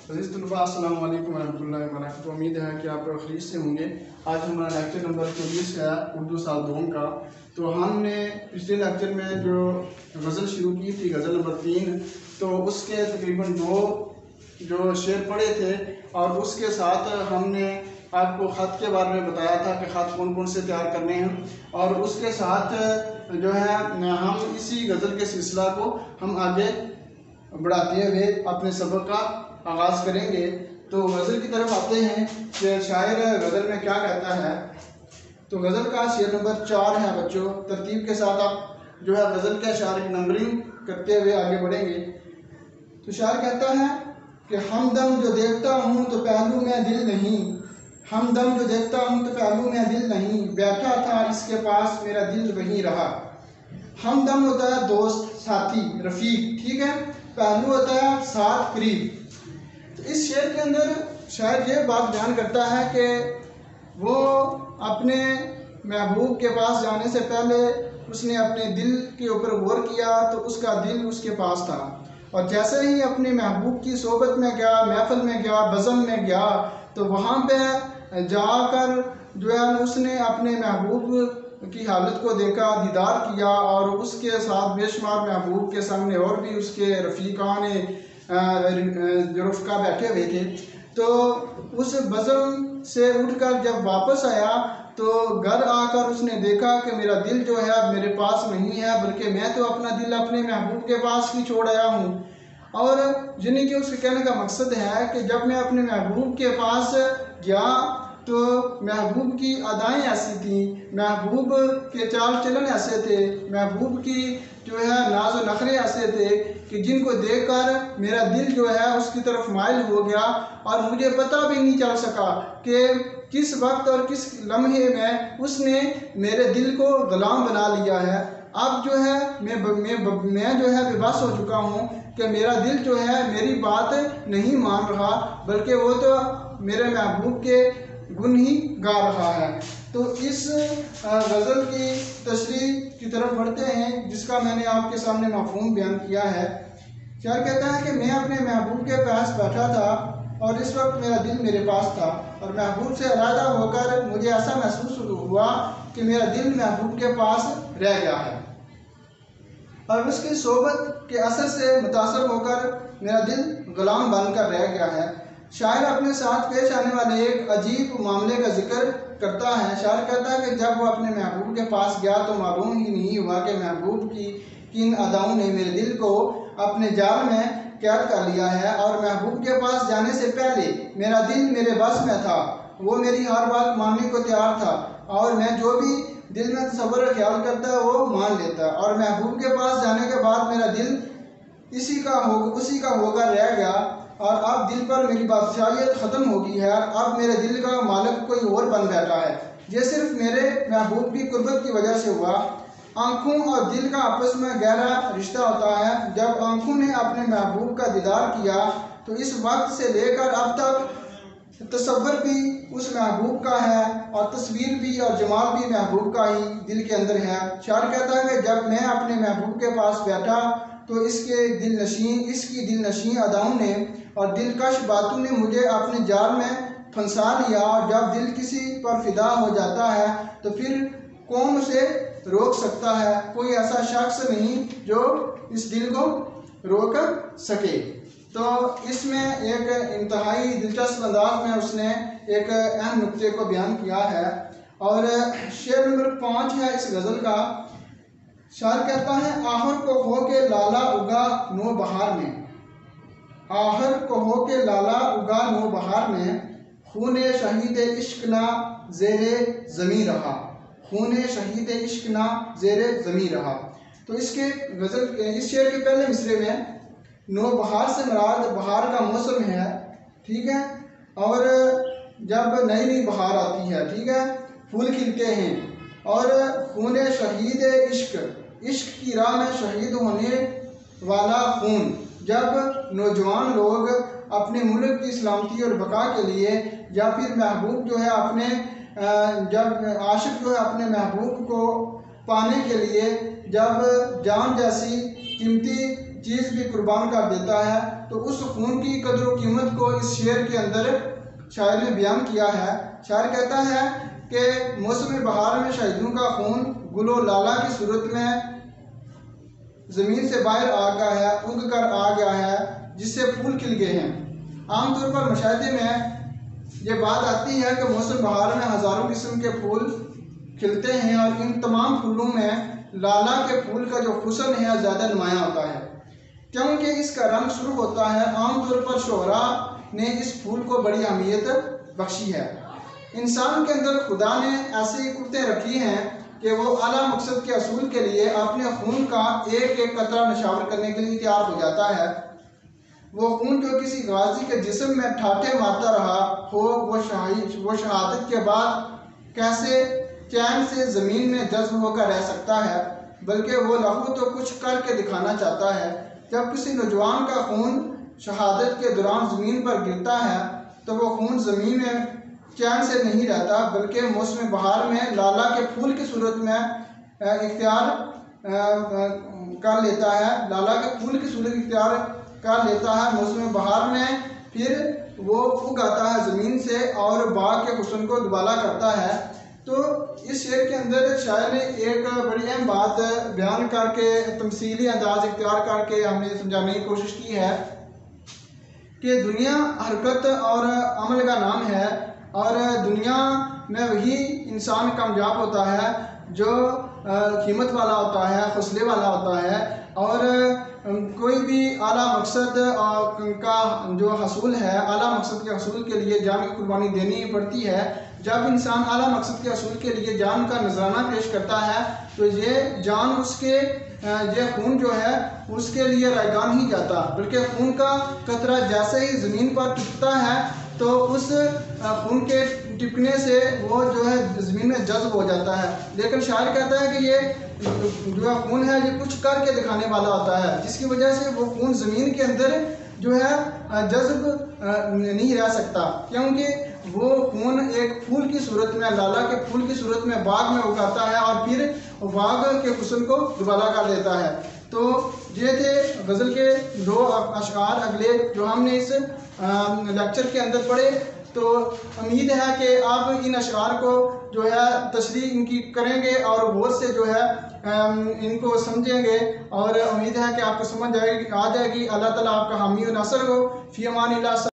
عزیز طلباء السلام علیکم ورحمۃ اللہ وبرکاتہ۔ امید ہے کہ آپ خیریت سے ہوں گے۔ آج ہمارا لیکچر نمبر 24 ہے اردو سال دوم کا۔ تو ہم نے پچھلے لیکچر میں جو غزل شروع کی تھی، غزل نمبر 3، تو اس کے تقریباً 2 جو شعر پڑھے تھے، اور اس کے ساتھ ہم نے آپ کو خط کے بارے میں بتایا تھا کہ خط کون کون سے تیار کرنے ہیں، اور اس کے ساتھ جو ہے ہم اسی غزل کے سلسلہ کو ہم آگے بڑھاتے ہوئے اپنے سبق کا آغاز کریں گے۔ تو غزل کی طرف آتے ہیں کہ شاعر غزل میں کیا کہتا ہے۔ تو غزل کا شعر نمبر 4 ہے بچوں، ترتیب کے ساتھ آپ جو ہے غزل کے اشعار کی نمبرنگ کرتے ہوئے آگے بڑھیں گے۔ تو شاعر کہتا ہے کہ ہمدم جو دیکھتا ہوں تو پہلو میں دل نہیں، ہمدم جو دیکھتا ہوں تو پہلو میں دل نہیں، بیٹھا تھا اس کے پاس میرا دل وہیں رہا۔ ہمدم ہوتا ہے دوست، ساتھی، رفیق، ٹھیک ہے۔ پہلو ہوتا ہے ساتھ، قریب۔ تو اس شعر کے اندر شاعر یہ بات بیان کرتا ہے کہ وہ اپنے محبوب کے پاس جانے سے پہلے اس نے اپنے دل کے اوپر غور کیا تو اس کا دل اس کے پاس تھا، اور جیسے ہی اپنے محبوب کی صحبت میں گیا، محفل میں گیا، بزم میں گیا، تو وہاں پہ جا کر جو ہے اس نے اپنے محبوب کی حالت کو دیکھا، دیدار کیا، اور اس کے ساتھ بے شمار محبوب کے سامنے اور بھی اس کے رفیقان جو رفقا بیٹھے ہوئے تھے۔ تو اس بزم سے اٹھ کر جب واپس آیا تو گھر آ کر اس نے دیکھا کہ میرا دل جو ہے اب میرے پاس نہیں ہے، بلکہ میں تو اپنا دل اپنے محبوب کے پاس ہی چھوڑ آیا ہوں۔ اور یعنی کہ اس کے کہنے کا مقصد ہے کہ جب میں اپنے محبوب کے پاس گیا تو محبوب کی ادائیں ایسی تھیں، محبوب کے چال چلن ایسے تھے، محبوب کی جو ہے ناز و نخرے ایسے تھے کہ جن کو دیکھ کر میرا دل جو ہے اس کی طرف مائل ہو گیا، اور مجھے پتہ بھی نہیں چل سکا کہ کس وقت اور کس لمحے میں اس نے میرے دل کو غلام بنا لیا ہے۔ اب جو ہے میں جو ہے بے بس ہو چکا ہوں کہ میرا دل جو ہے میری بات نہیں مان رہا، بلکہ وہ تو میرے محبوب کے گن ہی گا رہا ہے۔ تو اس غزل کی تشریح کی طرف بڑھتے ہیں، جس کا میں نے آپ کے سامنے مفہوم بیان کیا ہے۔ شاعر کہتا ہے کہ میں اپنے محبوب کے پاس بیٹھا تھا اور اس وقت میرا دل میرے پاس تھا، اور محبوب سے علیحدہ ہو کر مجھے ایسا محسوس ہوا کہ میرا دل محبوب کے پاس رہ گیا ہے، اور اس کی صحبت کے اثر سے متاثر ہو کر میرا دل غلام بن کر رہ گیا ہے۔ شاعر اپنے ساتھ پیش آنے والے ایک عجیب معاملے کا ذکر کرتا ہے۔ شاعر کہتا ہے کہ جب وہ اپنے محبوب کے پاس گیا تو معلوم ہی نہیں ہوا کہ محبوب کی کن اداؤں نے میرے دل کو اپنے جال میں قید کر لیا ہے، اور محبوب کے پاس جانے سے پہلے میرا دل میرے بس میں تھا، وہ میری ہر بات ماننے کو تیار تھا، اور میں جو بھی دل میں تصور خیال کرتا ہے وہ مان لیتا ہے، اور محبوب کے پاس جانے کے بعد میرا دل اسی کا ہو کر رہ گیا، اور اب دل پر میری بادشاہیت ختم ہو گئی ہے، اب میرے دل کا مالک کوئی اور بن بیٹھا ہے۔ یہ صرف میرے محبوب کی قربت کی وجہ سے ہوا۔ آنکھوں اور دل کا آپس میں گہرا رشتہ ہوتا ہے۔ جب آنکھوں نے اپنے محبوب کا دیدار کیا تو اس وقت سے لے کر اب تک تصور بھی اس محبوب کا ہے، اور تصویر بھی اور جمال بھی محبوب کا ہی دل کے اندر ہے۔ شاعر کہتا ہے کہ جب میں اپنے محبوب کے پاس بیٹھا تو اس کی دل نشین اداؤں نے اور دلکش باتوں نے مجھے اپنے جال میں پھنسا لیا، اور جب دل کسی پر فدا ہو جاتا ہے تو پھر کون اسے روک سکتا ہے؟ کوئی ایسا شخص نہیں جو اس دل کو روک سکے۔ تو اس میں ایک انتہائی دلچسپ انداز میں اس نے ایک اہم نقطے کو بیان کیا ہے، اور شعر نمبر 5 ہے اس غزل کا۔ شاعر کہتا ہے آخر کو ہو کے لالا اگا نو بہار میں، آخر کو ہو کے لالا اگا نو بہار میں، خون شہید عشق نہ زیر زمیں رہا، خون شہید عشق نہ زیر زمیں رہا۔ تو اس شعر کے پہلے مصرے میں نو بہار سے مراد بہار کا موسم ہے، ٹھیک ہے، اور جب نئی نئی بہار آتی ہے، ٹھیک ہے، پھول کھلتے ہیں، اور خون شہید عشق کی راہ میں شہید ہونے والا خون، جب نوجوان لوگ اپنے ملک کی سلامتی اور بقا کے لیے، یا پھر محبوب جو ہے جب عاشق جو ہے اپنے محبوب کو پانے کے لیے جب جان جیسی قیمتی چیز بھی قربان کر دیتا ہے، تو اس خون کی قدر و قیمت کو اس شعر کے اندر شاعر نے بیان کیا ہے۔ شاعر کہتا ہے کہ موسم بہار میں شہیدوں کا خون گل و لالہ کی صورت میں زمین سے باہر آ گیا ہے، اگ کر آ گیا ہے، جس سے پھول کھل گئے ہیں۔ عام طور پر مشاہدے میں یہ بات آتی ہے کہ موسم بہار میں ہزاروں قسم کے پھول کھلتے ہیں، اور ان تمام پھولوں میں لالہ کے پھول کا جو حسن ہے زیادہ نمایاں ہوتا ہے، کیونکہ اس کا رنگ سرخ ہوتا ہے۔ عام طور پر شعراء نے اس پھول کو بڑی اہمیت بخشی ہے۔ انسان کے اندر خدا نے ایسی قوتیں رکھی ہیں کہ وہ اعلیٰ مقصد کے حصول کے لیے اپنے خون کا ایک ایک قطرہ نشاور کرنے کے لیے تیار ہو جاتا ہے۔ وہ خون جو کسی غازی کے جسم میں ٹھاٹھے مارتا رہا ہو، وہ شہادت کے بعد کیسے چین سے زمین میں جذب ہو کر رہ سکتا ہے، بلکہ وہ لہو تو کچھ کر کے دکھانا چاہتا ہے۔ جب کسی نوجوان کا خون شہادت کے دوران زمین پر گرتا ہے تو وہ خون زمین میں چین سے نہیں رہتا، بلکہ موسم بہار میں لالہ کے پھول کی صورت میں اختیار کر لیتا ہے۔ لالہ کے پھول کی صورت اختیار کر لیتا ہے موسم بہار میں، پھر وہ اگ آتا ہے زمین سے اور باغ کے حسن کو دوبالا کرتا ہے۔ تو اس شعر کے اندر شاعر نے ایک بڑی اہم بات بیان کر کے تمثیلی انداز اختیار کر کے ہمیں سمجھانے کی کوشش کی ہے کہ دنیا حرکت اور عمل کا نام ہے، اور دنیا میں وہی انسان کامیاب ہوتا ہے جو ہمت والا ہوتا ہے، حوصلے والا ہوتا ہے، اور کوئی بھی اعلیٰ مقصد کا جو حصول ہے، اعلیٰ مقصد کے حصول کے لیے جان کی قربانی دینی پڑتی ہے۔ جب انسان اعلیٰ مقصد کے حصول کے لیے جان کا نذرانہ پیش کرتا ہے تو یہ جان یہ خون جو ہے اس کے لیے رائگان ہی جاتا، بلکہ خون کا قطرہ جیسے ہی زمین پر ٹپکتا ہے تو اس خون کے ٹپکنے سے وہ جو ہے زمین میں جذب ہو جاتا ہے۔ لیکن شاعر کہتا ہے کہ یہ جو خون ہے یہ کچھ کر کے دکھانے والا ہوتا ہے، جس کی وجہ سے وہ خون زمین کے اندر جو ہے جذب نہیں رہ سکتا، کیونکہ وہ خون ایک پھول کی صورت میں، لالہ کے پھول کی صورت میں باغ میں اگاتا ہے اور پھر باغ کے حسن کو دوبالا کر دیتا ہے۔ تو یہ تھے غزل کے 2 اشعار اگلے جو ہم نے اس لیکچر کے اندر پڑھے۔ تو امید ہے کہ آپ ان اشعار کو جو ہے تشریح ان کی کریں گے اور غور سے جو ہے ان کو سمجھیں گے، اور امید ہے کہ آپ کو سمجھ آ جائے گی۔ اللہ تعالیٰ آپ کا حامی و ناصر ہو۔ فی امان اللہ۔